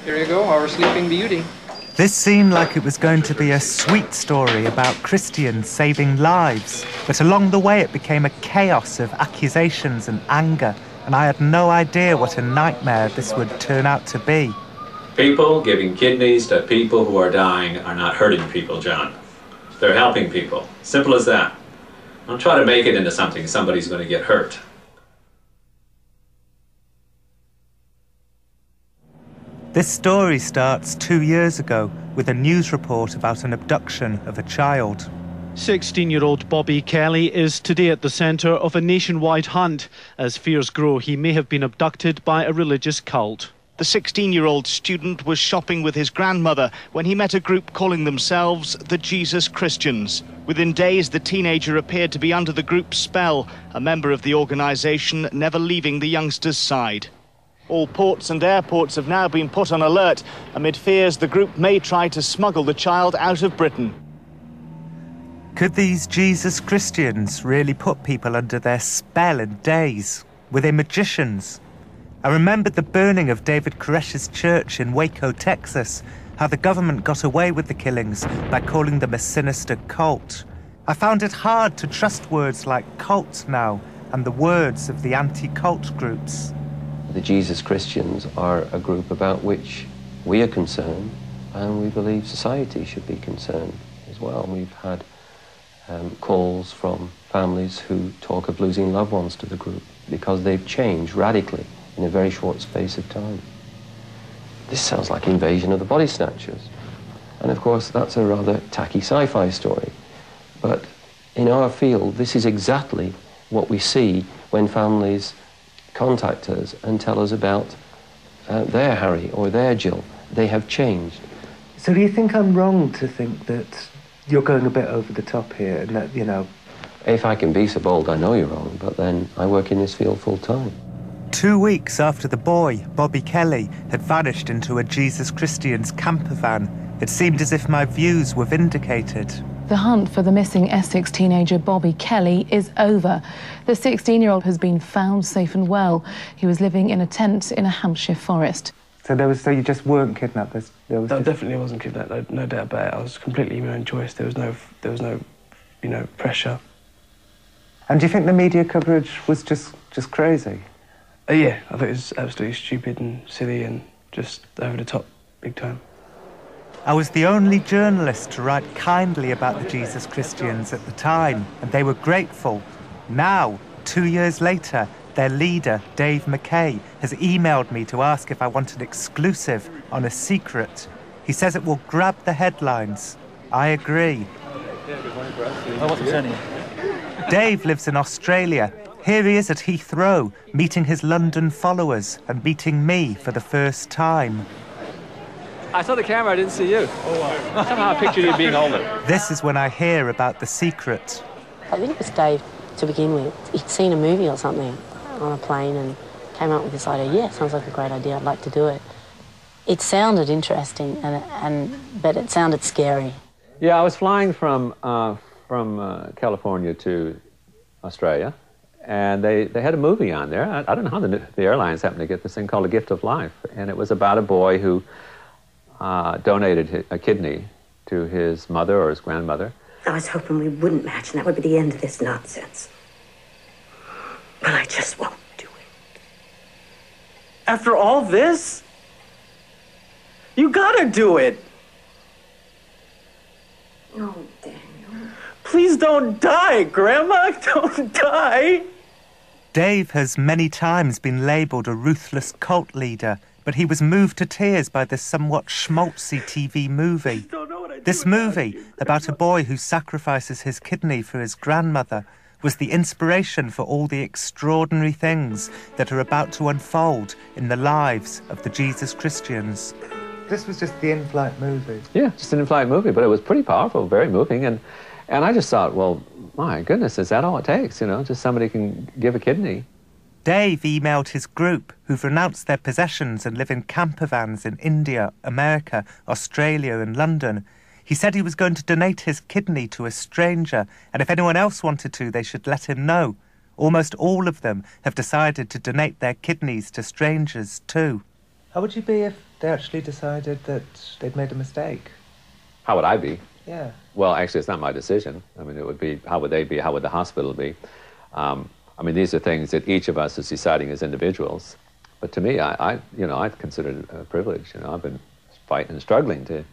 Here you go, our Sleeping Beauty. This seemed like it was going to be a sweet story about Christians saving lives, but along the way it became a chaos of accusations and anger, and I had no idea what a nightmare this would turn out to be. People giving kidneys to people who are dying are not hurting people, John. They're helping people. Simple as that. Don't try to make it into something somebody's going to get hurt. This story starts 2 years ago with a news report about an abduction of a child. 16-year-old Bobby Kelly is today at the centre of a nationwide hunt as fears grow he may have been abducted by a religious cult. The 16-year-old student was shopping with his grandmother when he met a group calling themselves the Jesus Christians. Within days, the teenager appeared to be under the group's spell, a member of the organisation never leaving the youngster's side. All ports and airports have now been put on alert amid fears the group may try to smuggle the child out of Britain. Could these Jesus Christians really put people under their spell in days? Were they magicians? I remembered the burning of David Koresh's church in Waco, Texas, how the government got away with the killings by calling them a sinister cult. I found it hard to trust words like cult now and the words of the anti-cult groups. The Jesus Christians are a group about which we are concerned, and we believe society should be concerned as well. We've had calls from families who talk of losing loved ones to the group because they've changed radically in a very short space of time. This sounds like Invasion of the Body Snatchers. And of course, that's a rather tacky sci-fi story. But in our field, this is exactly what we see when families contact us and tell us about their Harry or their Jill. They have changed. So do you think I'm wrong to think that you're going a bit over the top here and that, you know... If I can be so bold, I know you're wrong, but then I work in this field full time. 2 weeks after the boy, Bobby Kelly, had vanished into a Jesus Christians camper van, it seemed as if my views were vindicated. The hunt for the missing Essex teenager Bobby Kelly is over. The 16-year-old has been found safe and well. He was living in a tent in a Hampshire forest. So you just weren't kidnapped? No, definitely wasn't kidnapped. No doubt about it. I was completely my own choice. There was no, pressure. And do you think the media coverage was just crazy? Yeah, I think it was absolutely stupid and silly and just over the top, big time. I was the only journalist to write kindly about the Jesus Christians at the time, and they were grateful. Now, 2 years later, their leader, Dave McKay, has emailed me to ask if I want an exclusive on a secret. He says it will grab the headlines. I agree. Oh, what's concerning you? Dave lives in Australia. Here he is at Heathrow, meeting his London followers and meeting me for the first time. I saw the camera, I didn't see you. Somehow I pictured you being older. This is when I hear about the secret. I think it was Dave to begin with. He'd seen a movie or something on a plane and came up with this idea. Yeah, sounds like a great idea, I'd like to do it. It sounded interesting, but it sounded scary. Yeah, I was flying from California to Australia, and they had a movie on there. I don't know how the airlines happened to get this thing called A Gift of Life, and it was about a boy who donated a kidney to his mother or his grandmother. I was hoping we wouldn't match, and that would be the end of this nonsense. But I just won't do it. After all this? You gotta do it! No, Daniel. Please don't die, Grandma! Don't die! Dave has many times been labelled a ruthless cult leader, but he was moved to tears by this somewhat schmaltzy TV movie. This movie, about a boy who sacrifices his kidney for his grandmother, was the inspiration for all the extraordinary things that are about to unfold in the lives of the Jesus Christians. This was just the in-flight movie? Yeah, just an in-flight movie, but it was pretty powerful, very moving, and I just thought, well, my goodness, is that all it takes, you know, just somebody can give a kidney. Dave emailed his group, who've renounced their possessions and live in camper vans in India, America, Australia and London. He said he was going to donate his kidney to a stranger, and if anyone else wanted to, they should let him know. Almost all of them have decided to donate their kidneys to strangers too. How would you be if They actually decided that they'd made a mistake. How would I be? Yeah. Well, actually, it's not my decision. I mean, it would be, how would they be? How would the hospital be? I mean, these are things that each of us is deciding as individuals. But to me, I consider it a privilege. You know, I've been fighting and struggling to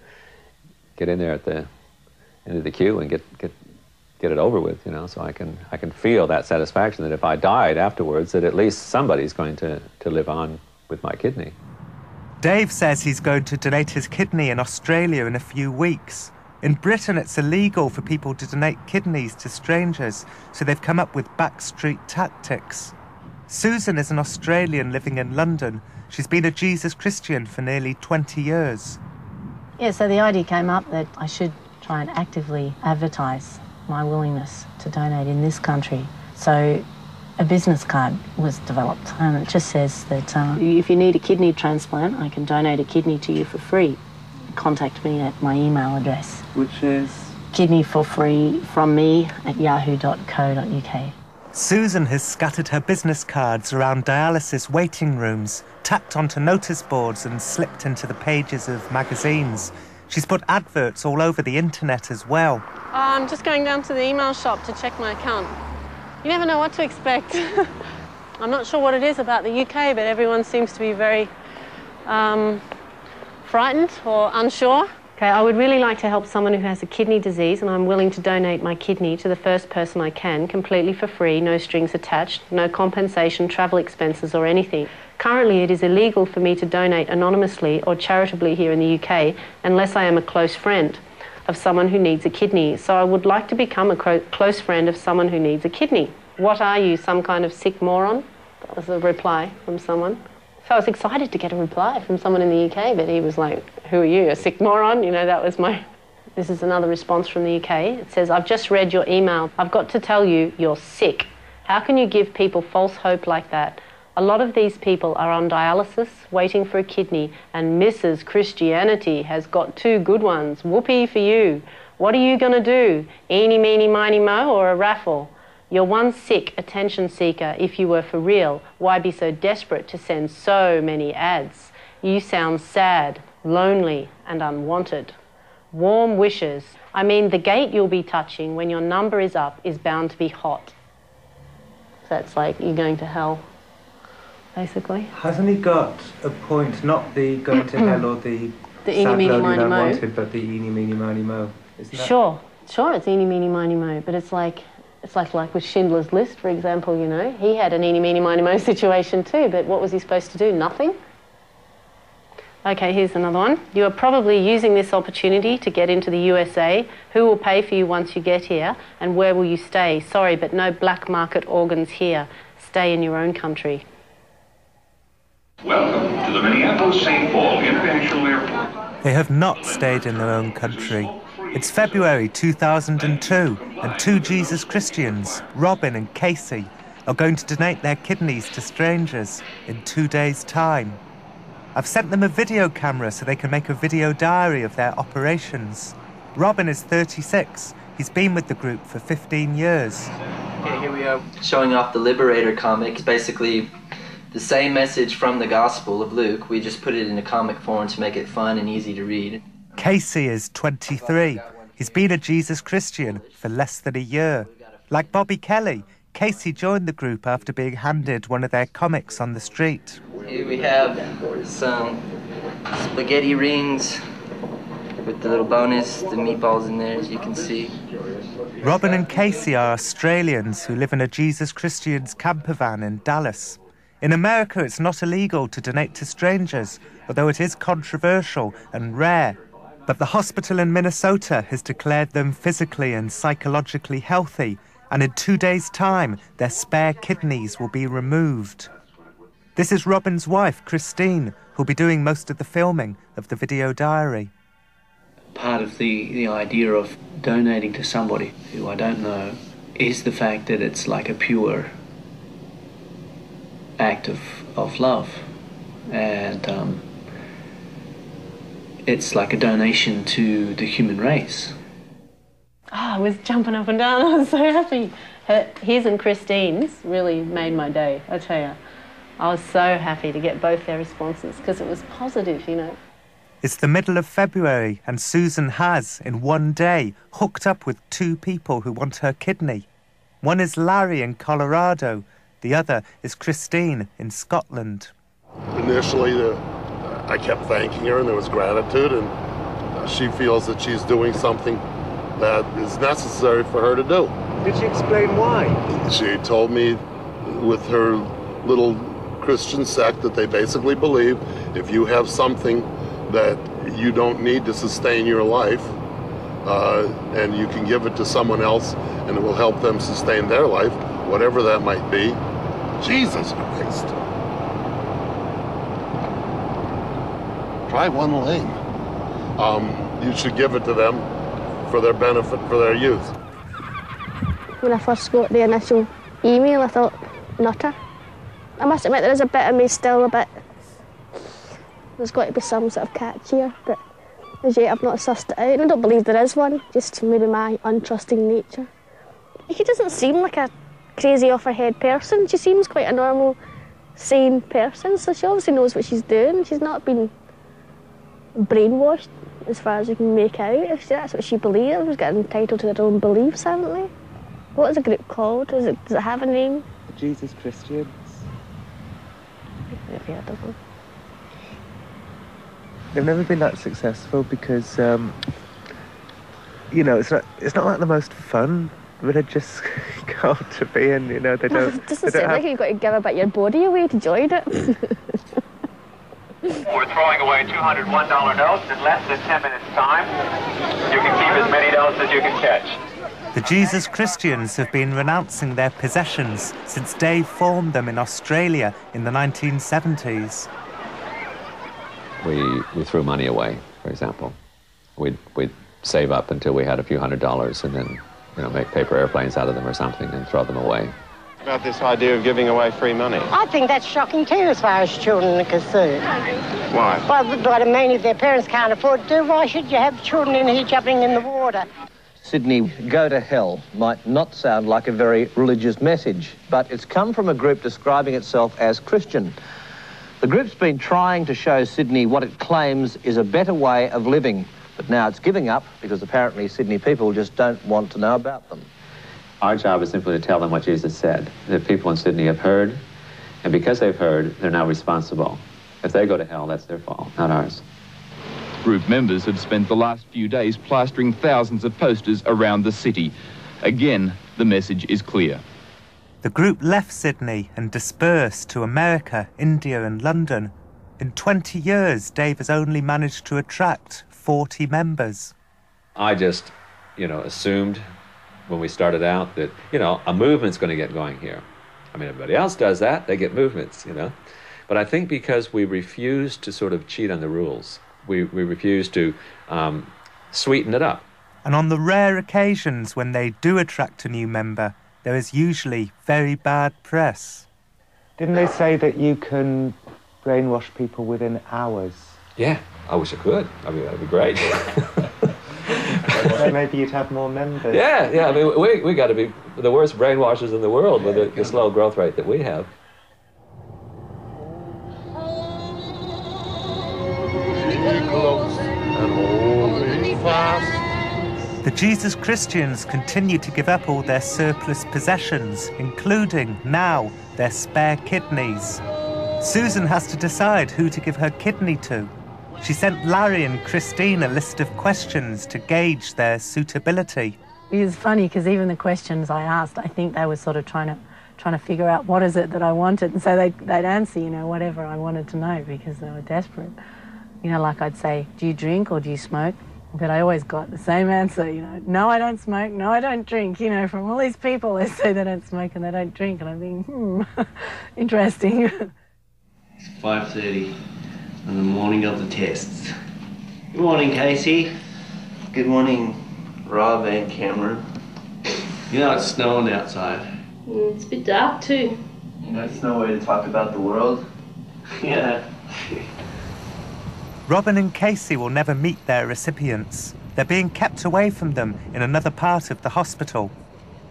get in there at the end of the queue and get it over with. You know, so I can feel that satisfaction that if I died afterwards, that at least somebody's going to live on with my kidney. Dave says he's going to donate his kidney in Australia in a few weeks. In Britain, it's illegal for people to donate kidneys to strangers, so they've come up with backstreet tactics. Susan is an Australian living in London. She's been a Jesus Christian for nearly 20 years. Yeah, so the idea came up that I should try and actively advertise my willingness to donate in this country. So a business card was developed, and it just says that if you need a kidney transplant, I can donate a kidney to you for free. Contact me at my email address, which is kidneyforfreefromme@yahoo.co.uk. Susan has scattered her business cards around dialysis waiting rooms, tacked onto notice boards and slipped into the pages of magazines. She's put adverts all over the internet as well. I'm just going down to the email shop to check my account. You never know what to expect. I'm not sure what it is about the UK, but everyone seems to be very frightened or unsure. Okay, I would really like to help someone who has a kidney disease, and I'm willing to donate my kidney to the first person I can, completely for free, no strings attached, no compensation, travel expenses or anything. Currently, it is illegal for me to donate anonymously or charitably here in the UK unless I am a close friend of someone who needs a kidney. So I would like to become a close friend of someone who needs a kidney. What are you, some kind of sick moron? That was a reply from someone. So I was excited to get a reply from someone in the UK, but he was like, who are you, a sick moron? You know, that was my... This is another response from the UK. It says, I've just read your email. I've got to tell you, you're sick. How can you give people false hope like that? A lot of these people are on dialysis, waiting for a kidney, and Mrs. Christianity has got 2 good ones. Whoopee for you. What are you going to do? Eeny, meeny, miny, mo, or a raffle? You're one sick attention seeker. If you were for real, why be so desperate to send so many ads? You sound sad, lonely, and unwanted. Warm wishes. I mean, the gate you'll be touching when your number is up is bound to be hot. So that's like you're going to hell, basically. Hasn't he got a point, not the going to hell or the eeny, meeny, miny, mo, wanted, but the eeny, meeny, miny, mo? Isn't that... Sure, it's eeny, meeny, miny, mo, but it's like with Schindler's List, for example, you know. He had an eeny, meeny, miny, mo situation too, but what was he supposed to do? Nothing? Okay, here's another one. You are probably using this opportunity to get into the USA. Who will pay for you once you get here? And where will you stay? Sorry, but no black market organs here. Stay in your own country. Welcome to the Minneapolis-St. Paul International Airport. They have not stayed in their own country. It's February 2002, and 2 Jesus Christians, Robin and Casey, are going to donate their kidneys to strangers in 2 days' time. I've sent them a video camera so they can make a video diary of their operations. Robin is 36. He's been with the group for 15 years. Okay, here we are showing off the Liberator comic. It's basically the same message from the Gospel of Luke. We just put it in a comic form to make it fun and easy to read. Casey is 23. He's been a Jesus Christian for less than a year. Like Bobby Kelly, Casey joined the group after being handed one of their comics on the street. Here we have some spaghetti rings with the little bonus, the meatballs in there, as you can see. Robin and Casey are Australians who live in a Jesus Christians camper van in Dallas. In America, it's not illegal to donate to strangers, although it is controversial and rare. But the hospital in Minnesota has declared them physically and psychologically healthy, and in 2 days' time, their spare kidneys will be removed. This is Robin's wife, Christine, who'll be doing most of the filming of the video diary. Part of the idea of donating to somebody who I don't know is the fact that it's like a pure act of love, and it's like a donation to the human race. Oh, I was jumping up and down. I was so happy. His and Christine's really made my day, I tell you. I was so happy to get both their responses because it was positive, you know. It's the middle of February and Susan has, in one day, hooked up with 2 people who want her kidney. One is Larry in Colorado, the other is Christine in Scotland. Initially, I kept thanking her and there was gratitude, and she feels that she's doing something that is necessary for her to do. Did she explain why? She told me with her little Christian sect that they basically believe if you have something that you don't need to sustain your life, and you can give it to someone else and it will help them sustain their life, whatever that might be. Jesus Christ. Try one lane. You should give it to them for their benefit, for their youth. When I first got the initial email, I thought, nutter. I must admit there is a bit of me still a bit, there's got to be some sort of catch here, but as yet I've not sussed it out. I don't believe there is one, just maybe my untrusting nature. She doesn't seem like a crazy off her head person. She seems quite a normal, sane person, so she obviously knows what she's doing. She's not been brainwashed as far as you can make out. If that's what she believes, everyone's got entitled to their own beliefs, haven't they? What is the group called? Does it have a name? Jesus Christians. Maybe, I don't know. They've never been that successful because, you know, it's not like the most fun religious cult to be in. You know, they don't. It doesn't seem like you've got to give a bit of your body away to join it. We're throwing away $201 notes in less than 10 minutes' time. You can keep as many notes as you can catch. The Jesus Christians have been renouncing their possessions since Dave formed them in Australia in the 1970s. We threw money away, for example. We'd save up until we had a few $100s and then, you know, make paper airplanes out of them or something and throw them away. About this idea of giving away free money? I think that's shocking too, as far as children are concerned. Why? Well, what I mean, if their parents can't afford to do, why should you have children in here jumping in the water? Sydney, go to hell might not sound like a very religious message, but it's come from a group describing itself as Christian. The group's been trying to show Sydney what it claims is a better way of living, but now it's giving up because apparently Sydney people just don't want to know about them. Our job is simply to tell them what Jesus said. The people in Sydney have heard, and because they've heard, they're now responsible. If they go to hell, that's their fault, not ours. Group members have spent the last few days plastering thousands of posters around the city. Again, the message is clear. The group left Sydney and dispersed to America, India and London. In 20 years, Dave has only managed to attract 40 members. I just, assumed when we started out that, a movement's going to get going here. I mean, everybody else does that. They get movements, But I think because we refuse to sort of cheat on the rules, we refuse to sweeten it up. And on the rare occasions when they do attract a new member, there is usually very bad press. Didn't they say that you can brainwash people within hours? Yeah, I wish I could. I mean, that'd be great. So maybe you'd have more members. Yeah. I mean, we got to be the worst brainwashers in the world with the slow growth rate that we have. The Jesus Christians continue to give up all their surplus possessions, including, now, their spare kidneys. Susan has to decide who to give her kidney to. She sent Larry and Christine a list of questions to gauge their suitability. It was funny because even the questions I asked, I think they were sort of trying to figure out what is it that I wanted, and so they'd answer, whatever I wanted to know because they were desperate. Like I'd say, do you drink or do you smoke? But I always got the same answer, no, I don't smoke, no, I don't drink. From all these people, they say they don't smoke and they don't drink, and I think, interesting. It's 5:30 on the morning of the tests. Good morning, Casey. Good morning, Rob and Cameron. It's snowing outside. It's a bit dark too. It's no way to talk about the world. Yeah. Robin and Casey will never meet their recipients. They're being kept away from them in another part of the hospital.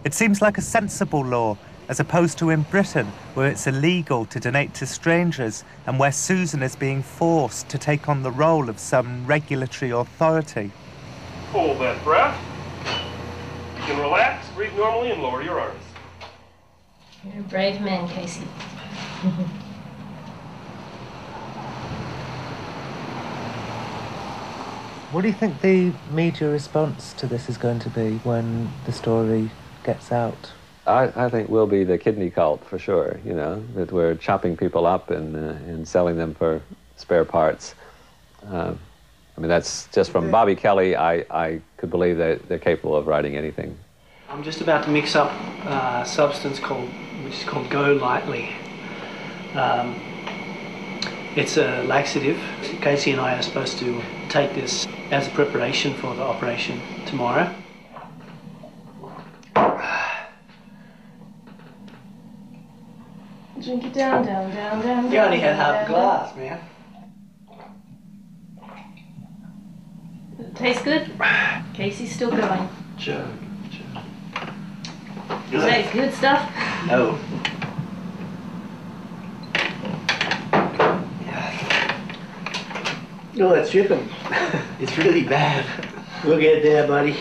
It seems like a sensible law, as opposed to in Britain, where it's illegal to donate to strangers and where Susan is being forced to take on the role of some regulatory authority. Hold that breath. You can relax, breathe normally, and lower your arms. You're a brave man, Casey. What do you think the media response to this is going to be when the story gets out? I think we'll be the kidney cult for sure, you know, that we're chopping people up and selling them for spare parts. I mean, that's just from Bobby Kelly. I could believe that they're capable of writing anything. I'm just about to mix up a substance which is called Go Lightly. It's a laxative. Casey and I are supposed to take this as a preparation for the operation tomorrow. Drink it down, down, down, down. You only had half a glass, man. Does it taste good? Casey's still going. Joe. Is that good stuff? No. Oh, it's dripping. It's really bad. We'll get there, buddy. I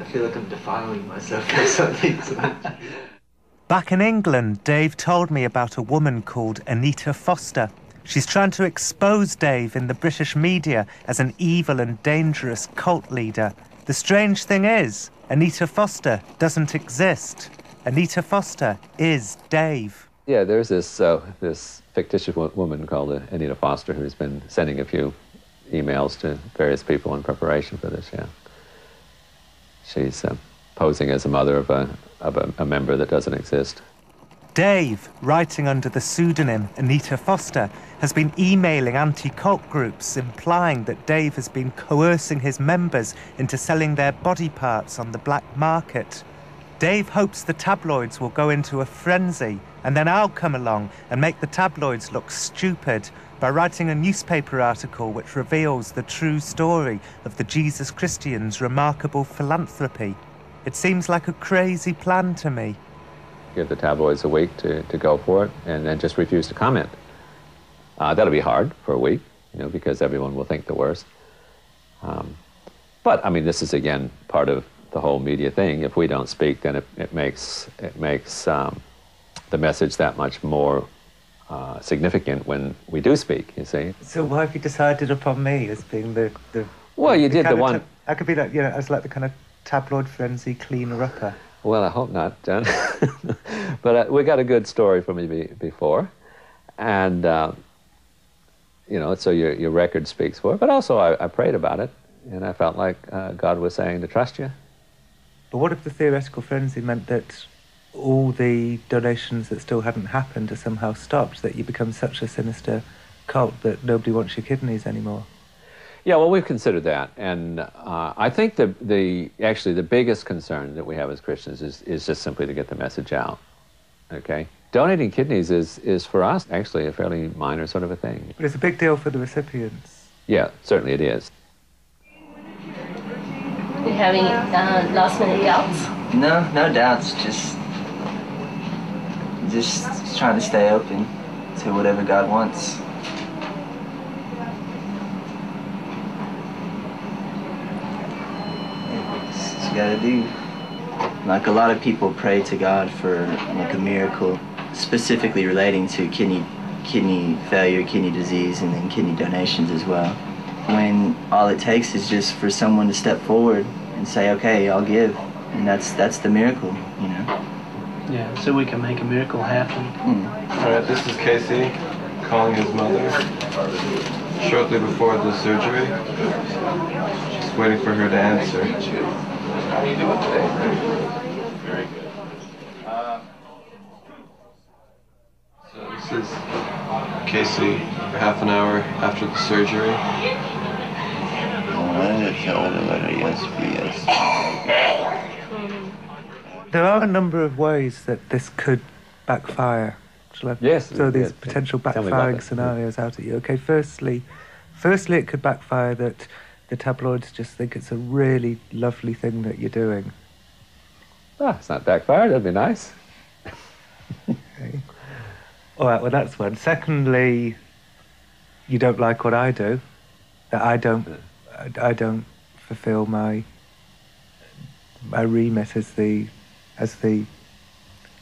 feel like I'm defiling myself or something. Back in England, Dave told me about a woman called Anita Foster. She's trying to expose Dave in the British media as an evil and dangerous cult leader. The strange thing is, Anita Foster doesn't exist. Anita Foster is Dave. Yeah, there's this fictitious woman called Anita Foster who's been sending a few emails to various people in preparation for this, yeah. She's posing as a mother of a member that doesn't exist. Dave, writing under the pseudonym Anita Foster, has been emailing anti-cult groups implying that Dave has been coercing his members into selling their body parts on the black market. Dave hopes the tabloids will go into a frenzy, and then I'll come along and make the tabloids look stupid by writing a newspaper article which reveals the true story of the Jesus Christians' remarkable philanthropy. It seems like a crazy plan to me. Give the tabloids a week to go for it and then just refuse to comment. That'll be hard for a week, you know, because everyone will think the worst. But, I mean, this is, again, part of the whole media thing. If we don't speak, then it makes the message that much more significant when we do speak, you see. So why have you decided upon me as being the well, you did the one... I could be like, you know, as like the kind of tabloid frenzy cleaner-upper. Well, I hope not, John. But we got a good story from you before. And, you know, so your record speaks for it. But also I prayed about it, and I felt like God was saying to trust you. But what if the theoretical frenzy meant that all the donations that still hadn't happened are somehow stopped, that you become such a sinister cult that nobody wants your kidneys anymore? Yeah, well, we've considered that, and I think actually the biggest concern that we have as Christians is just simply to get the message out, okay? Donating kidneys is for us actually a fairly minor sort of a thing. But it's a big deal for the recipients. Yeah, certainly it is. You having last-minute doubts? No doubts, just trying to stay open to whatever God wants. You gotta do. Like a lot of people pray to God for like a miracle, specifically relating to kidney failure, kidney disease, and then kidney donations as well. When all it takes is just for someone to step forward and say, "Okay, I'll give," and that's the miracle, you know. Yeah, so we can make a miracle happen. All right, this is Casey calling his mother shortly before the surgery. Just waiting for her to answer. How are you doing today? Very good. So this is Casey, half an hour after the surgery. There are a number of ways that this could backfire. Yes. So these potential backfiring scenarios out at you. Okay, firstly, it could backfire that the tabloids just think it's a really lovely thing that you're doing. it's not backfired. That'd be nice. All right, well, that's one. Secondly, you don't like what I do. That I don't fulfill my remit as the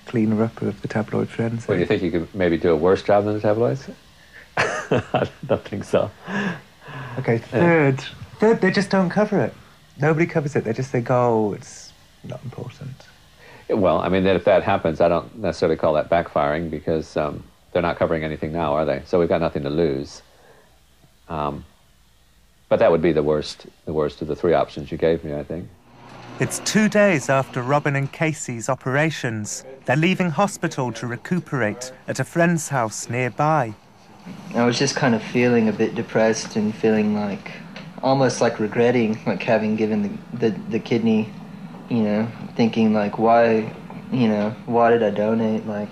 cleaner up of the tabloid frenzy. Well, you think you could maybe do a worse job than the tabloids? I don't think so. Okay, third, they just don't cover it. Nobody covers it. They just think, oh, it's not important. Well, I mean, if that happens, I don't necessarily call that backfiring because they're not covering anything now, are they? So we've got nothing to lose. But that would be the worst of the three options you gave me, I think. It's 2 days after Robin and Casey's operations. They're leaving hospital to recuperate at a friend's house nearby. I was just kind of feeling a bit depressed and feeling like, almost like regretting, like having given the kidney, you know, thinking like, why did I donate? Like,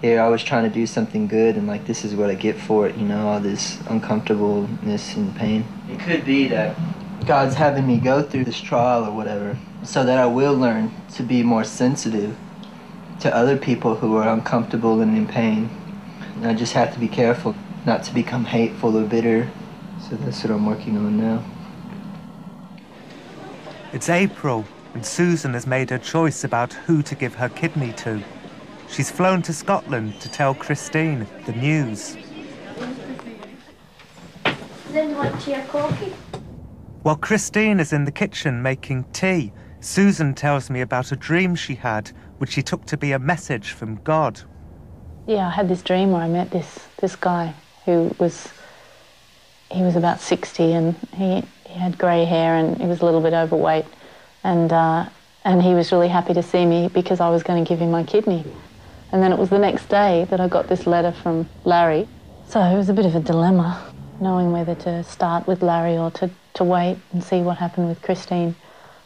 here I was trying to do something good and like this is what I get for it, you know, all this uncomfortableness and pain. It could be that God's having me go through this trial or whatever so that I will learn to be more sensitive to other people who are uncomfortable and in pain. And I just have to be careful not to become hateful or bitter. So that's what I'm working on now. It's April, and Susan has made her choice about who to give her kidney to. She's flown to Scotland to tell Christine the news. Then want your coffee? While Christine is in the kitchen making tea, Susan tells me about a dream she had, which she took to be a message from God. Yeah, I had this dream where I met this guy who was about 60 and he had grey hair and he was a little bit overweight and he was really happy to see me because I was going to give him my kidney. And then it was the next day that I got this letter from Larry. So it was a bit of a dilemma, knowing whether to start with Larry or to wait and see what happened with Christine.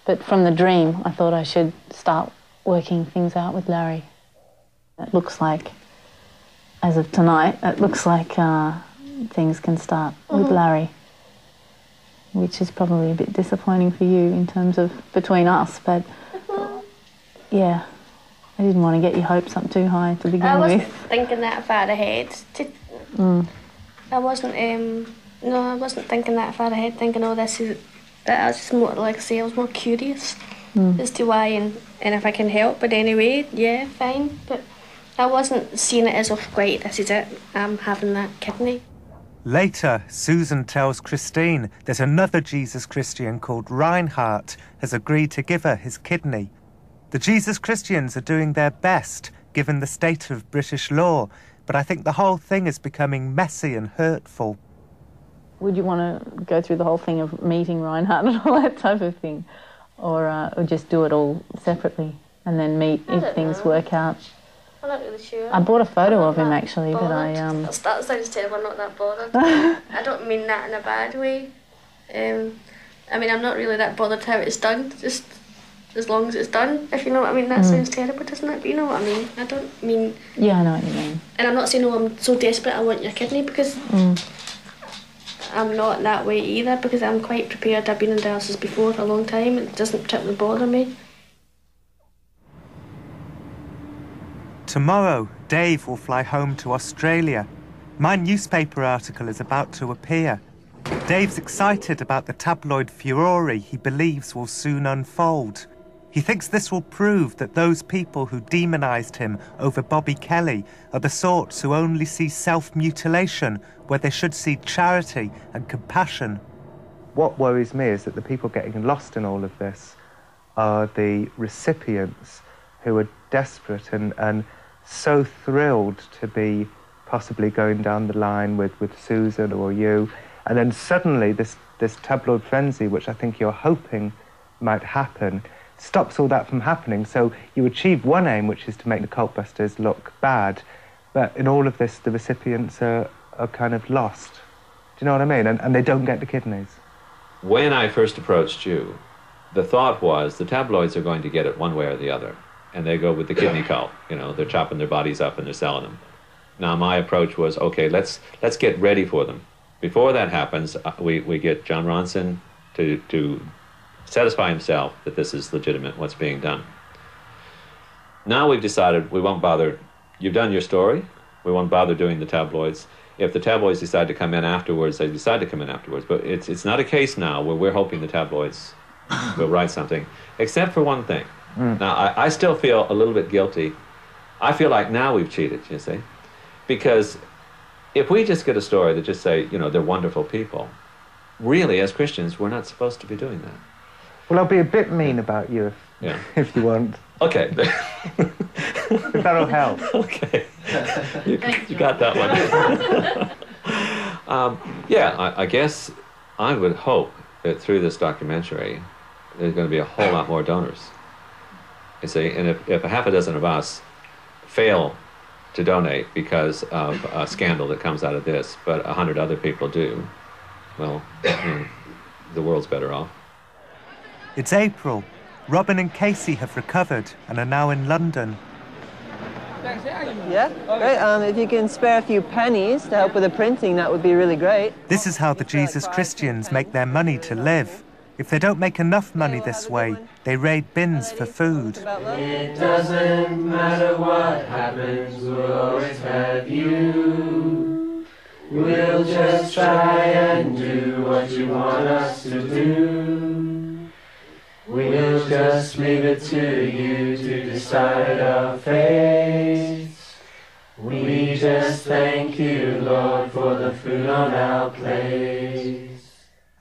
But from the dream, I thought I should start working things out with Larry. It looks like, as of tonight, it looks like things can start with Larry, which is probably a bit disappointing for you in terms of between us, but yeah, I didn't want to get your hopes up too high to begin with. I wasn't thinking that far ahead. I wasn't thinking that far ahead, thinking, oh, this is... But I was just more, like I say, I was more curious as to why and if I can help. But anyway, yeah, fine. But I wasn't seeing it as, oh, great, this is it, I'm having that kidney. Later, Susan tells Christine that another Jesus Christian called Reinhardt has agreed to give her his kidney. The Jesus Christians are doing their best, given the state of British law, but I think the whole thing is becoming messy and hurtful. Would you want to go through the whole thing of meeting Reinhardt and all that type of thing? Or just do it all separately and then meet if things work out? I'm not really sure. I bought a photo of him actually, bothered. but That sounds terrible, I'm not that bothered. I don't mean that in a bad way. I mean, I'm not really that bothered how it's done, just as long as it's done, if you know what I mean. That sounds terrible, doesn't it? But you know what I mean. I don't mean... Yeah, I know what you mean. And I'm not saying, oh, I'm so desperate I want your kidney, because I'm not that way either, because I'm quite prepared. I've been in dialysis before for a long time, and it doesn't particularly bother me. Tomorrow, Dave will fly home to Australia. My newspaper article is about to appear. Dave's excited about the tabloid furore he believes will soon unfold. He thinks this will prove that those people who demonised him over Bobby Kelly are the sorts who only see self-mutilation where they should see charity and compassion. What worries me is that the people getting lost in all of this are the recipients who are desperate and so thrilled to be possibly going down the line with Susan or you, and then suddenly this tabloid frenzy, which I think you're hoping might happen, stops all that from happening. So you achieve one aim, which is to make the Cultbusters look bad, but in all of this, the recipients are kind of lost. Do you know what I mean? And they don't get the kidneys. When I first approached you, the thought was the tabloids are going to get it one way or the other, and they go with the kidney cult. You know, they're chopping their bodies up and they're selling them. Now my approach was, okay, let's get ready for them. Before that happens, we get Jon Ronson to satisfy himself that this is legitimate, what's being done. Now we've decided we won't bother. You've done your story. We won't bother doing the tabloids. If the tabloids decide to come in afterwards, they decide to come in afterwards. But it's not a case now where we're hoping the tabloids will write something, except for one thing. Now, I still feel a little bit guilty. I feel like now we've cheated, you see. Because if we just get a story that just say, you know, they're wonderful people, really, as Christians, we're not supposed to be doing that. Well, I'll be a bit mean about you if you want. Okay. If that'll help. Okay. You got that one. I guess I would hope that through this documentary, there's going to be a whole lot more donors. You see, and if a half a dozen of us fail to donate because of a scandal that comes out of this, but 100 other people do, well, the world's better off. It's April. Robin and Casey have recovered and are now in London. Yeah, great. If you can spare a few pennies to help with the printing, that would be really great. This is how the Jesus Christians make their money to live. If they don't make enough money this way, they raid bins for food. It doesn't matter what happens, we'll always have you. We'll just try and do what you want us to do. We'll just leave it to you to decide our fate. We just thank you, Lord, for the food on our plate.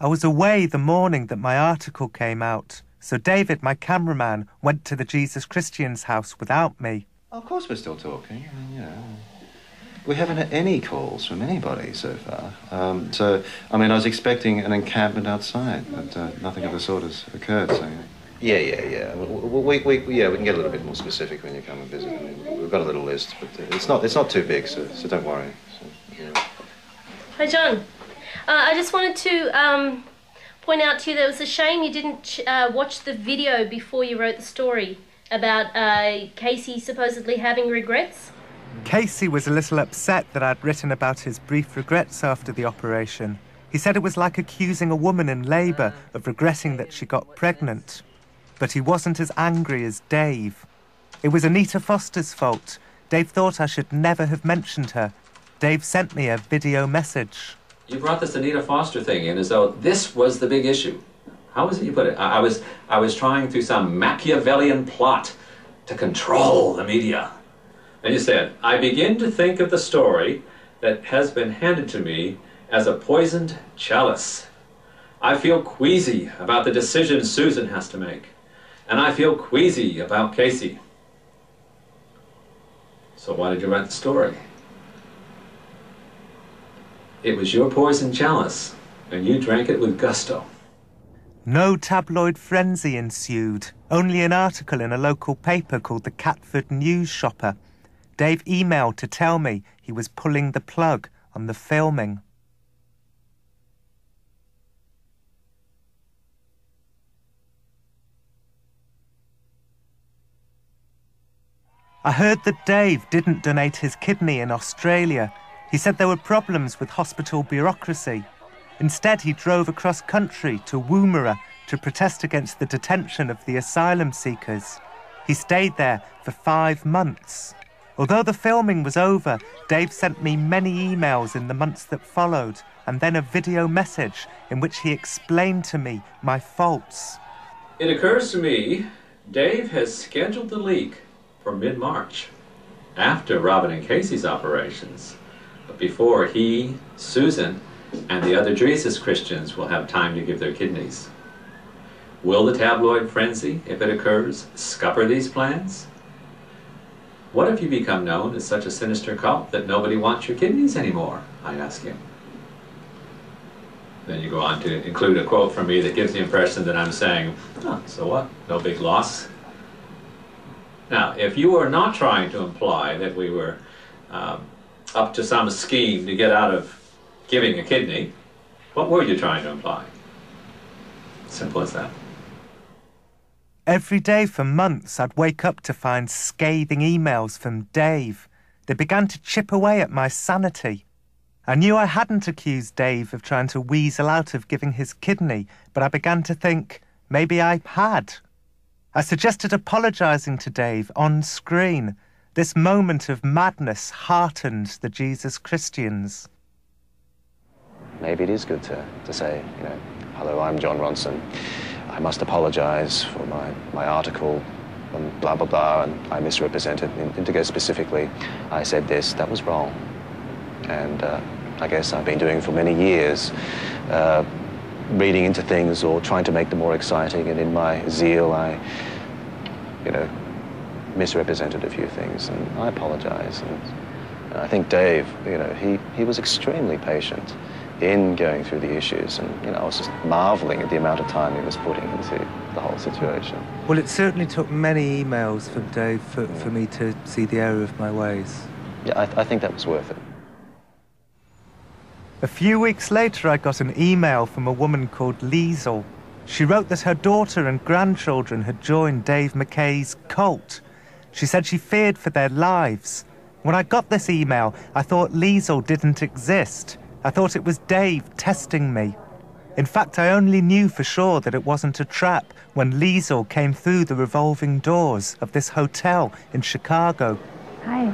I was away the morning that my article came out, so David, my cameraman, went to the Jesus Christians house without me. Of course we're still talking. I mean, you know, we haven't had any calls from anybody so far. I was expecting an encampment outside, but nothing of the sort has occurred, so... Yeah. We can get a little bit more specific when you come and visit. I mean, we've got a little list, but it's not too big, so don't worry. So, yeah. Hi, John. I just wanted to point out to you that it was a shame you didn't watch the video before you wrote the story about Casey supposedly having regrets. Casey was a little upset that I'd written about his brief regrets after the operation. He said it was like accusing a woman in labour of regretting that she got pregnant. But he wasn't as angry as Dave. It was Anita Foster's fault. Dave thought I should never have mentioned her. Dave sent me a video message. You brought this Anita Foster thing in as though this was the big issue. How was it you put it? I was trying through some Machiavellian plot to control the media. And you said, I begin to think of the story that has been handed to me as a poisoned chalice. I feel queasy about the decision Susan has to make. And I feel queasy about Casey. So why did you write the story? It was your poison chalice, and you drank it with gusto. No tabloid frenzy ensued, only an article in a local paper called the Catford News Shopper. Dave emailed to tell me he was pulling the plug on the filming. I heard that Dave didn't donate his kidney in Australia. He said there were problems with hospital bureaucracy. Instead, he drove across country to Woomera to protest against the detention of the asylum seekers. He stayed there for 5 months. Although the filming was over, Dave sent me many emails in the months that followed, and then a video message in which he explained to me my faults. It occurs to me, Dave has scheduled the leak for mid-March, after Robin and Casey's operations, but before he, Susan, and the other Jesus Christians will have time to give their kidneys. Will the tabloid frenzy, if it occurs, scupper these plans? What if you become known as such a sinister cult that nobody wants your kidneys anymore? I ask him. Then you go on to include a quote from me that gives the impression that I'm saying, oh, so what? No big loss. Now, if you were not trying to imply that we were up to some scheme to get out of giving a kidney, what were you trying to imply? Simple as that. Every day for months, I'd wake up to find scathing emails from Dave. They began to chip away at my sanity. I knew I hadn't accused Dave of trying to weasel out of giving his kidney, but I began to think maybe I had. I suggested apologising to Dave on screen. This moment of madness heartened the Jesus Christians. Maybe it is good to say, hello, I'm Jon Ronson. I must apologise for my article and blah, blah, blah, and I misrepresented. And to go specifically, I said this, that was wrong. And I guess I've been doing for many years, reading into things or trying to make them more exciting, and in my zeal, I, misrepresented a few things, and I apologise. And I think Dave, he was extremely patient in going through the issues, and I was just marvelling at the amount of time he was putting into the whole situation. Well, it certainly took many emails from Dave for me to see the error of my ways. Yeah, I think that was worth it. A few weeks later, I got an email from a woman called Liesl. She wrote that her daughter and grandchildren had joined Dave McKay's cult. She said she feared for their lives. When I got this email, I thought Liesl didn't exist. I thought it was Dave testing me. In fact, I only knew for sure that it wasn't a trap when Liesl came through the revolving doors of this hotel in Chicago. Hi.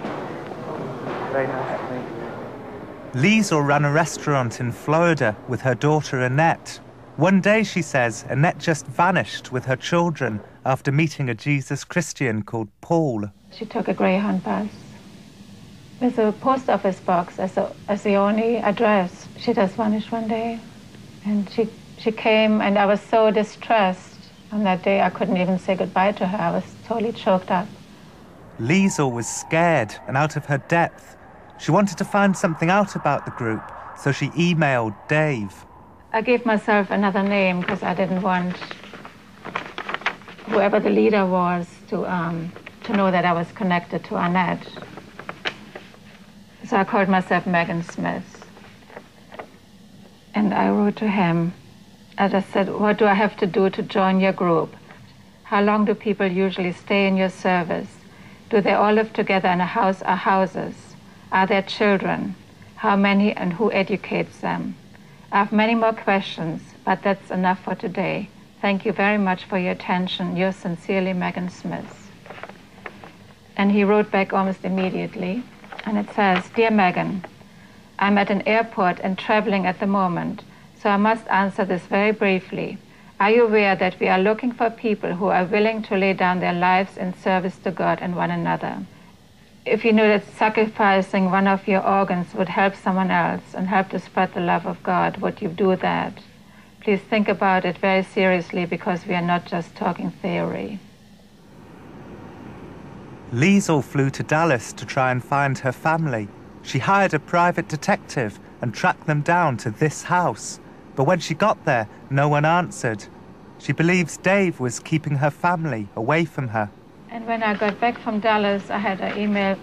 Very nice to meet you. Liesl ran a restaurant in Florida with her daughter Annette. One day, she says, Annette just vanished with her children after meeting a Jesus Christian called Paul. She took a Greyhound bus. There's a post office box as the only address. She just vanished one day. And she came, and I was so distressed. On that day, I couldn't even say goodbye to her. I was totally choked up. Liesl was scared and out of her depth. She wanted to find something out about the group, so she emailed Dave. I gave myself another name because I didn't want whoever the leader was to know that I was connected to Annette. So I called myself Megan Smith. And I wrote to him. I just said, what do I have to do to join your group? How long do people usually stay in your service? Do they all live together in a house or houses? Are there children? How many and who educates them? I have many more questions, but that's enough for today. Thank you very much for your attention. Yours sincerely, Megan Smith. And he wrote back almost immediately, and it says, Dear Megan, I'm at an airport and traveling at the moment, so I must answer this very briefly. Are you aware that we are looking for people who are willing to lay down their lives in service to God and one another? If you knew that sacrificing one of your organs would help someone else and help to spread the love of God, would you do that? Please think about it very seriously, because we are not just talking theory. Liesl flew to Dallas to try and find her family. She hired a private detective and tracked them down to this house. But when she got there, no one answered. She believes Dave was keeping her family away from her. And when I got back from Dallas, I had an email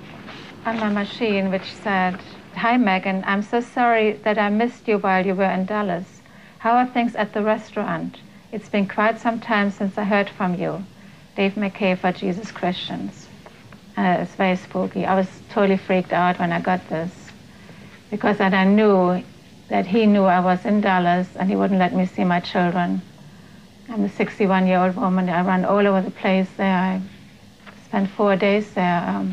on my machine which said, Hi Megan, I'm so sorry that I missed you while you were in Dallas. How are things at the restaurant? It's been quite some time since I heard from you. Dave McKay for Jesus Christians. It's very spooky. I was totally freaked out when I got this, because then I knew that he knew I was in Dallas and he wouldn't let me see my children. I'm a 61-year-old woman. I run all over the place there. I spent 4 days there.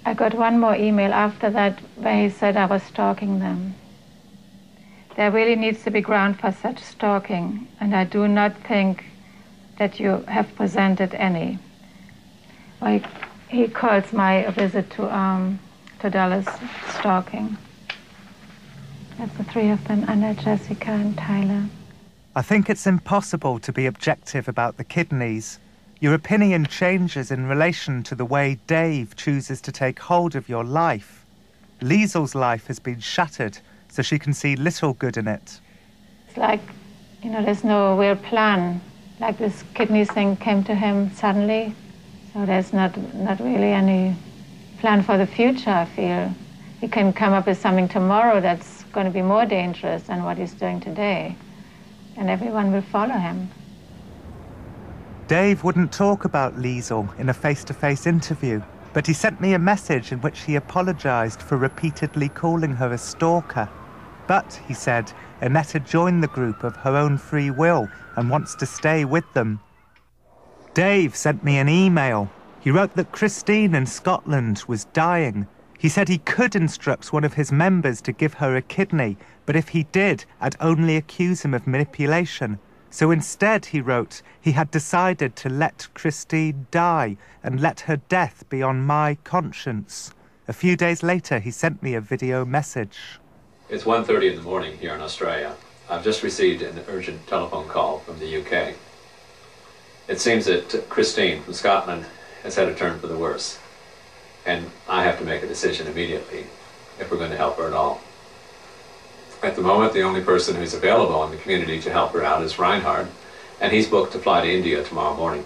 I got one more email after that where he said I was stalking them. There really needs to be ground for such stalking, and I do not think that you have presented any. Like, he calls my visit to Dallas stalking. That's the three of them, Anna, Jessica, and Tyler. I think it's impossible to be objective about the kidneys. Your opinion changes in relation to the way Dave chooses to take hold of your life. Liesl's life has been shattered, so she can see little good in it. It's like, there's no real plan. Like this kidney thing came to him suddenly, so there's not really any plan for the future, I feel. He can come up with something tomorrow that's going to be more dangerous than what he's doing today, and everyone will follow him. Dave wouldn't talk about Liesl in a face-to-face interview, but he sent me a message in which he apologised for repeatedly calling her a stalker. But, he said, Annette had joined the group of her own free will and wants to stay with them. Dave sent me an email. He wrote that Christine in Scotland was dying. He said he could instruct one of his members to give her a kidney, but if he did, I'd only accuse him of manipulation. So instead, he wrote, he had decided to let Christine die and let her death be on my conscience. A few days later, he sent me a video message. It's 1:30 in the morning here in Australia. I've just received an urgent telephone call from the UK. It seems that Christine from Scotland has had a turn for the worse, and I have to make a decision immediately if we're going to help her at all. At the moment, the only person who's available in the community to help her out is Reinhard, and he's booked to fly to India tomorrow morning.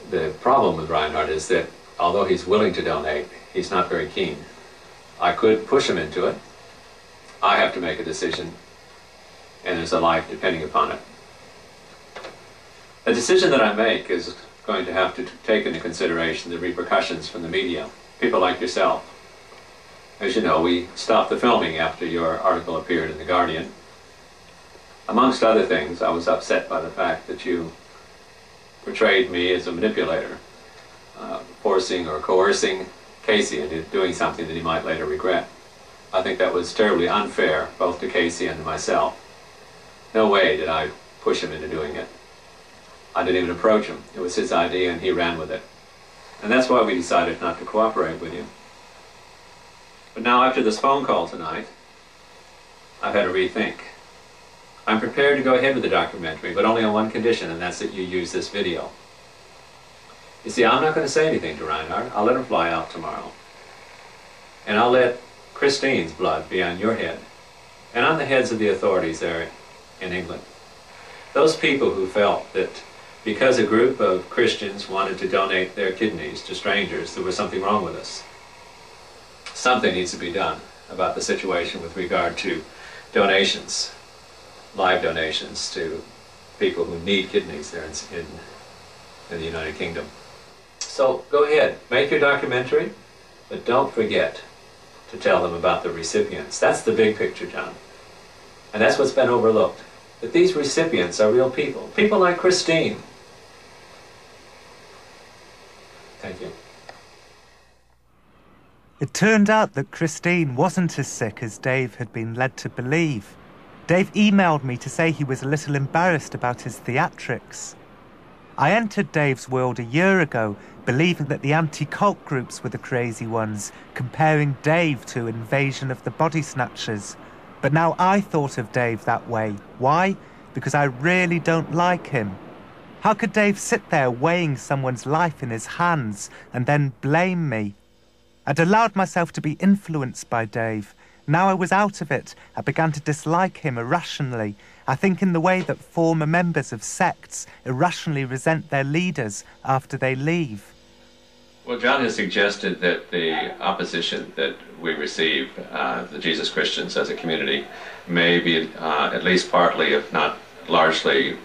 The problem with Reinhard is that although he's willing to donate, he's not very keen. I could push him into it. I have to make a decision, and there's a life depending upon it. A decision that I make is going to have to take into consideration the repercussions from the media, people like yourself. As you know, we stopped the filming after your article appeared in The Guardian. Amongst other things, I was upset by the fact that you portrayed me as a manipulator, forcing or coercing Casey into doing something that he might later regret. I think that was terribly unfair, both to Casey and to myself. No way did I push him into doing it. I didn't even approach him. It was his idea and he ran with it. And that's why we decided not to cooperate with you. But now after this phone call tonight, I've had to rethink. I'm prepared to go ahead with the documentary, but only on one condition, and that's that you use this video. You see, I'm not going to say anything to Reinhard. I'll let him fly out tomorrow. And I'll let Christine's blood be on your head, and on the heads of the authorities there in England. Those people who felt that because a group of Christians wanted to donate their kidneys to strangers, there was something wrong with us. Something needs to be done about the situation with regard to donations, live donations to people who need kidneys there in the United Kingdom. So go ahead, make your documentary, but don't forget to tell them about the recipients. That's the big picture, John. And that's what's been overlooked, that these recipients are real people, people like Christine. Thank you. It turned out that Christine wasn't as sick as Dave had been led to believe. Dave emailed me to say he was a little embarrassed about his theatrics. I entered Dave's world a year ago, believing that the anti-cult groups were the crazy ones, comparing Dave to Invasion of the Body Snatchers. But now I thought of Dave that way. Why? Because I really don't like him. How could Dave sit there weighing someone's life in his hands and then blame me? I'd allowed myself to be influenced by Dave. Now I was out of it, I began to dislike him irrationally. I think in the way that former members of sects irrationally resent their leaders after they leave. Well, John has suggested that the opposition that we receive, the Jesus Christians as a community, may be at least partly, if not largely,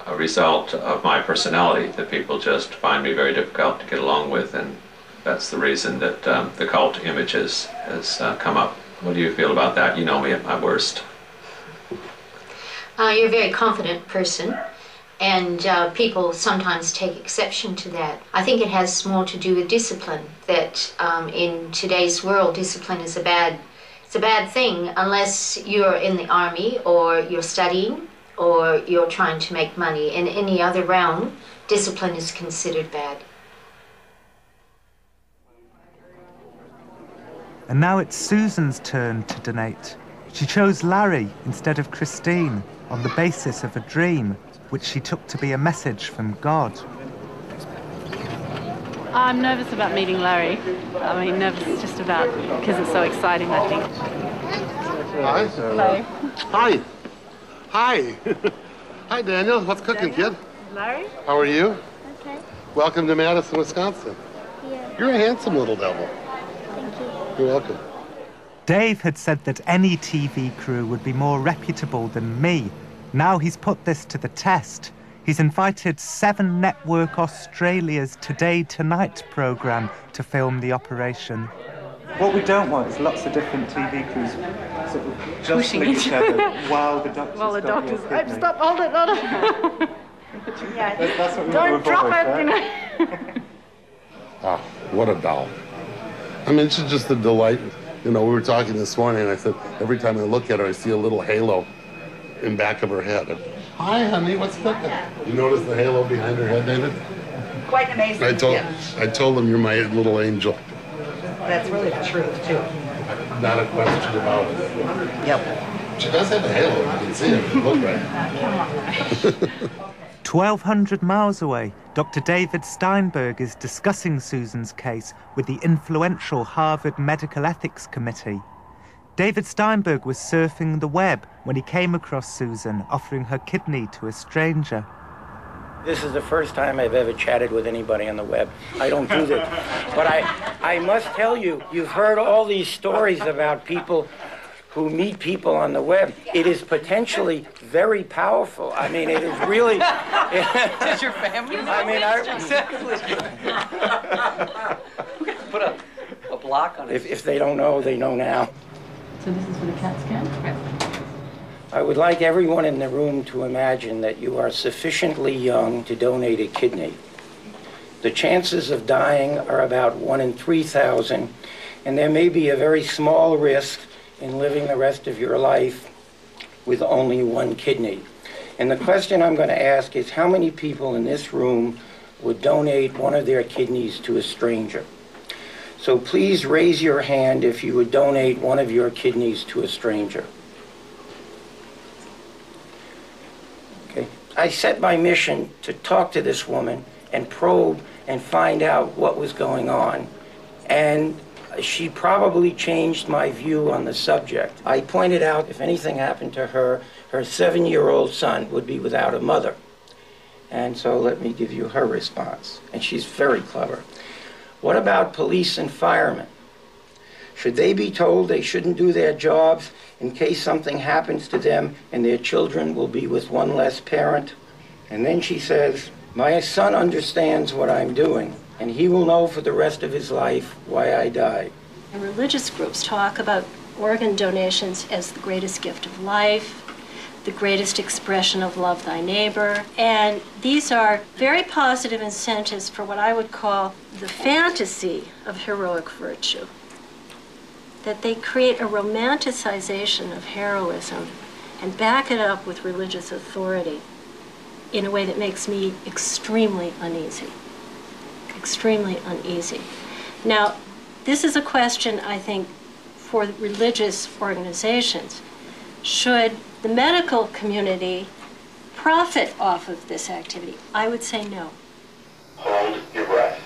a result of my personality, that people just find me very difficult to get along with, and that's the reason that the cult image has come up. What do you feel about that? You know me at my worst. You're a very confident person, and people sometimes take exception to that. I think it has more to do with discipline, that in today's world, discipline is a bad thing unless you're in the army or you're studying or you're trying to make money. In any other realm, discipline is considered bad. And now it's Susan's turn to donate. She chose Larry instead of Christine on the basis of a dream, which she took to be a message from God. I'm nervous about meeting Larry. I mean, nervous just about because it's so exciting, I think. Hi. Hello. Hi. Hi. Hi, Daniel. What's cooking, kid? Larry? How are you? Okay. Welcome to Madison, Wisconsin. Yeah. You're a handsome little devil. Thank you. You're welcome. Dave had said that any TV crew would be more reputable than me. Now he's put this to the test. He's invited 7 Network Australia's Today Tonight programme to film the operation. What we don't want is lots of different TV crews sort of jostling each other while the doctor's Stop, hold it. Yeah. That's what we Don't were drop both, it, right? you know. Ah, what a doll. I mean, it's just a delight. You know, we were talking this morning, and I said, every time I look at her, I see a little halo in back of her head. Hi, honey, what's cooking? You notice the halo behind her head, David? Quite amazing. I told them you're my little angel. That's really the truth, too. Not a question about it. Yep. She does have a halo. You can see it if you look right. Come on. 1,200 miles away, Dr. David Steinberg is discussing Susan's case with the influential Harvard Medical Ethics Committee. David Steinberg was surfing the web when he came across Susan offering her kidney to a stranger. This is the first time I've ever chatted with anybody on the web. I don't do that. But I must tell you, you've heard all these stories about people who meet people on the web. It is potentially very powerful. I mean, it is really... Does your family know? I mean, Put a block on it. If they don't know, they know now. So this is for the CAT scan? I would like everyone in the room to imagine that you are sufficiently young to donate a kidney. The chances of dying are about 1 in 3,000, and there may be a very small risk in living the rest of your life with only 1 kidney. And the question I'm going to ask is, how many people in this room would donate one of their kidneys to a stranger? So please raise your hand if you would donate one of your kidneys to a stranger. Okay. I set my mission to talk to this woman and probe and find out what was going on. And she probably changed my view on the subject. I pointed out if anything happened to her, her 7-year-old son would be without a mother. And so let me give you her response. And she's very clever. What about police and firemen? Should they be told they shouldn't do their jobs in case something happens to them and their children will be with one less parent? And then she says, my son understands what I'm doing, and he will know for the rest of his life why I died. And religious groups talk about organ donations as the greatest gift of life, the greatest expression of love thy neighbor. And these are very positive incentives for what I would call the fantasy of heroic virtue. That they create a romanticization of heroism and back it up with religious authority in a way that makes me extremely uneasy. Extremely uneasy. Now, this is a question, I think, for religious organizations. Should the medical community profit off of this activity? I would say no. Hold your breath.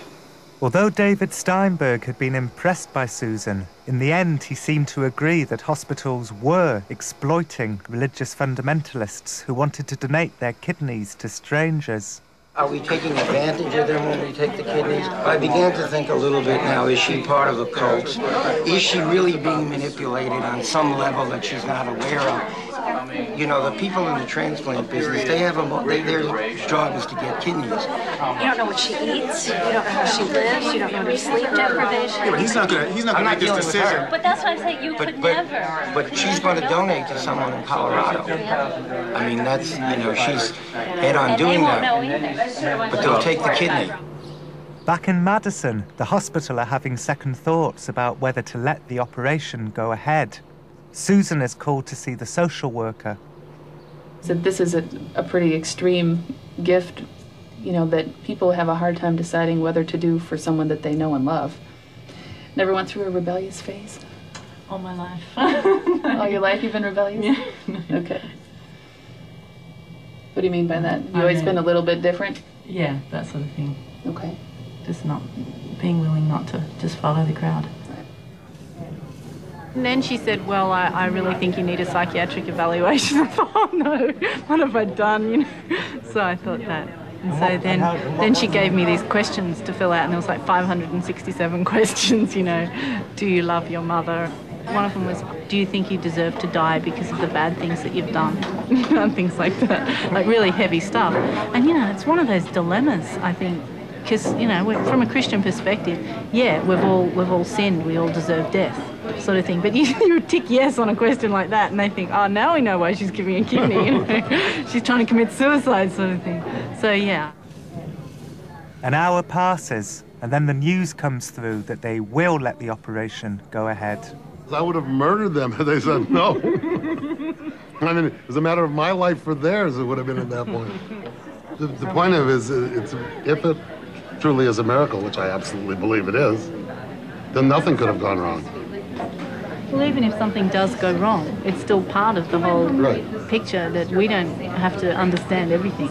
Although David Steinberg had been impressed by Susan, in the end he seemed to agree that hospitals were exploiting religious fundamentalists who wanted to donate their kidneys to strangers. Are we taking advantage of them when we take the kidneys? I began to think a little bit now, is she part of a cult? Is she really being manipulated on some level that she's not aware of? You know, the people in the transplant business, their job is to get kidneys. You don't know what she eats, you don't know how she lives, you don't know her sleep deprivation. Yeah, but he's not gonna make this decision. But that's why I'm saying you could never. But she's going to donate to someone in Colorado. I mean, that's, you know, she's head on doing that. But they'll take the kidney. Back in Madison, the hospital are having second thoughts about whether to let the operation go ahead. Susan is called to see the social worker. So this is a pretty extreme gift, you know, that people have a hard time deciding whether to do for someone that they know and love. Never went through a rebellious phase? All my life. All your life you've been rebellious? Yeah. Okay. What do you mean by that? You always been a little bit different? Yeah, that sort of thing. Okay. Just not being willing not to just follow the crowd. And then she said, well, I really think you need a psychiatric evaluation. I thought, oh no, what have I done? You know? So I thought that. And so then she gave me these questions to fill out, and there was like 567 questions, you know. Do you love your mother? One of them was, do you think you deserve to die because of the bad things that you've done? And things like that, like really heavy stuff. And, you know, it's one of those dilemmas, I think, because, you know, from a Christian perspective, yeah, we've all sinned, we all deserve death. sort of thing. But you tick yes on a question like that, and they think, oh, now we know why she's giving a kidney. You know? She's trying to commit suicide, sort of thing. So yeah. An hour passes, and then the news comes through that they will let the operation go ahead. I would have murdered them if they said no. I mean, it was a matter of my life or theirs. It would have been at that point. The point of it is, if it truly is a miracle, which I absolutely believe it is, then nothing could have gone wrong. Well, even if something does go wrong, it's still part of the whole picture that we don't have to understand everything.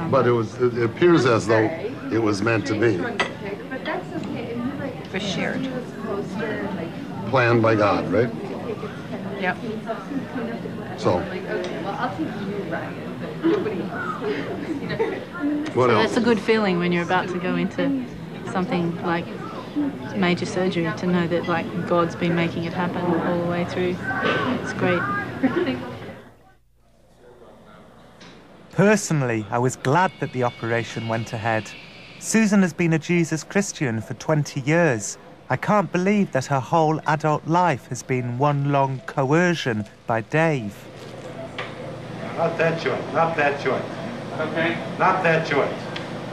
But it appears as though it was meant to be. For shared. Planned by God, right? Yep. So. So that's a good feeling when you're about to go into something like major surgery, to know that like God's been making it happen all the way through. It's great. Personally, I was glad that the operation went ahead. Susan has been a Jesus Christian for 20 years. I can't believe that her whole adult life has been one long coercion by Dave. Not that joint, not that joint. Okay. Not that joint.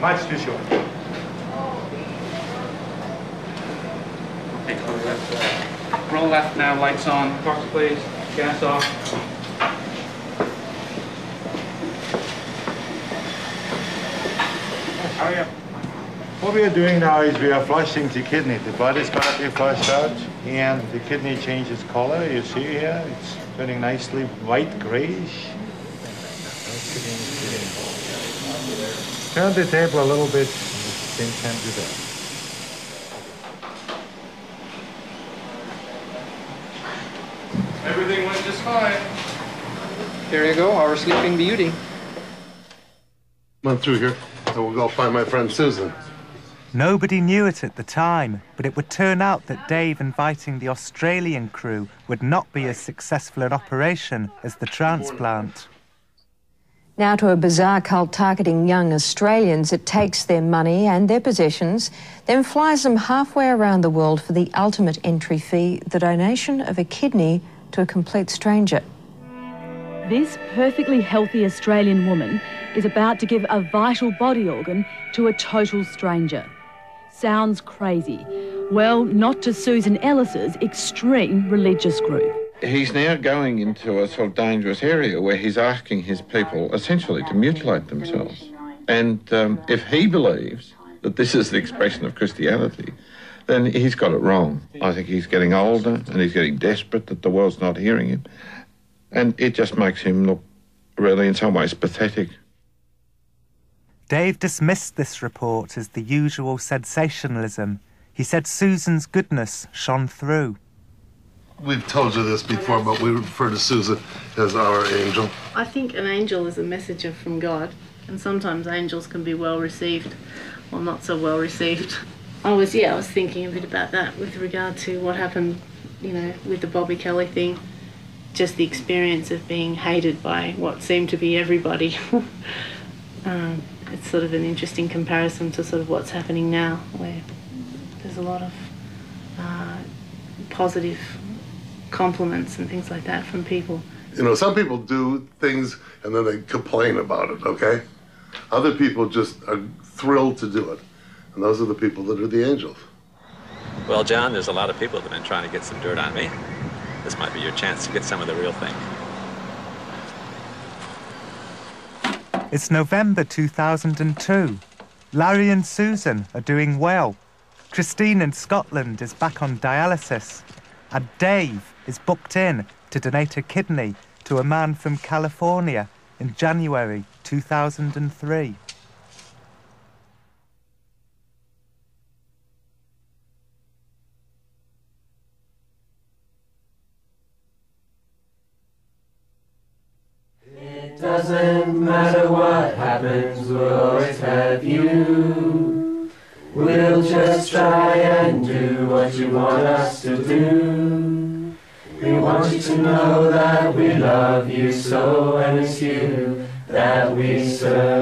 Much too short. Okay, close that. Roll left now, lights on. Torch, please. Gas off. Hurry up. What we are doing now is we are flushing the kidney. The blood is going to be flushed out, and the kidney changes color. You see here, it's turning nicely white, grayish. Turn the table a little bit, and at the same time do that. Everything went just fine. There you go, our sleeping beauty. Went through here, and we'll go find my friend Susan. Nobody knew it at the time, but it would turn out that Dave inviting the Australian crew would not be as successful an operation as the transplant. Now to a bizarre cult targeting young Australians. It takes their money and their possessions, then flies them halfway around the world for the ultimate entry fee, the donation of a kidney to a complete stranger. This perfectly healthy Australian woman is about to give a vital body organ to a total stranger. Sounds crazy. Well, not to Susan Ellis's extreme religious group. He's now going into a sort of dangerous area where he's asking his people essentially to mutilate themselves. And if he believes that this is the expression of Christianity, then he's got it wrong. I think he's getting older and he's getting desperate that the world's not hearing him. And it just makes him look really, in some ways, pathetic. Dave dismissed this report as the usual sensationalism. He said Susan's goodness shone through. We've told you this before, but we refer to Susan as our angel. I think an angel is a messenger from God, and sometimes angels can be well received or not so well received. I was thinking a bit about that with regard to what happened, with the Bobby Kelly thing. Just the experience of being hated by what seemed to be everybody. It's sort of an interesting comparison to sort of what's happening now, where there's a lot of positive compliments and things like that from people. Some people do things and then they complain about it, okay? Other people just are thrilled to do it. And those are the people that are the angels. Well, John, there's a lot of people that have been trying to get some dirt on me. This might be your chance to get some of the real thing. It's November 2002. Larry and Susan are doing well. Christine in Scotland is back on dialysis. And Dave is booked in to donate a kidney to a man from California in January 2003. It doesn't matter what happens, we'll always have you. We'll just try and do what you want us to do. We want you to know that we love you so, and it's you that we serve.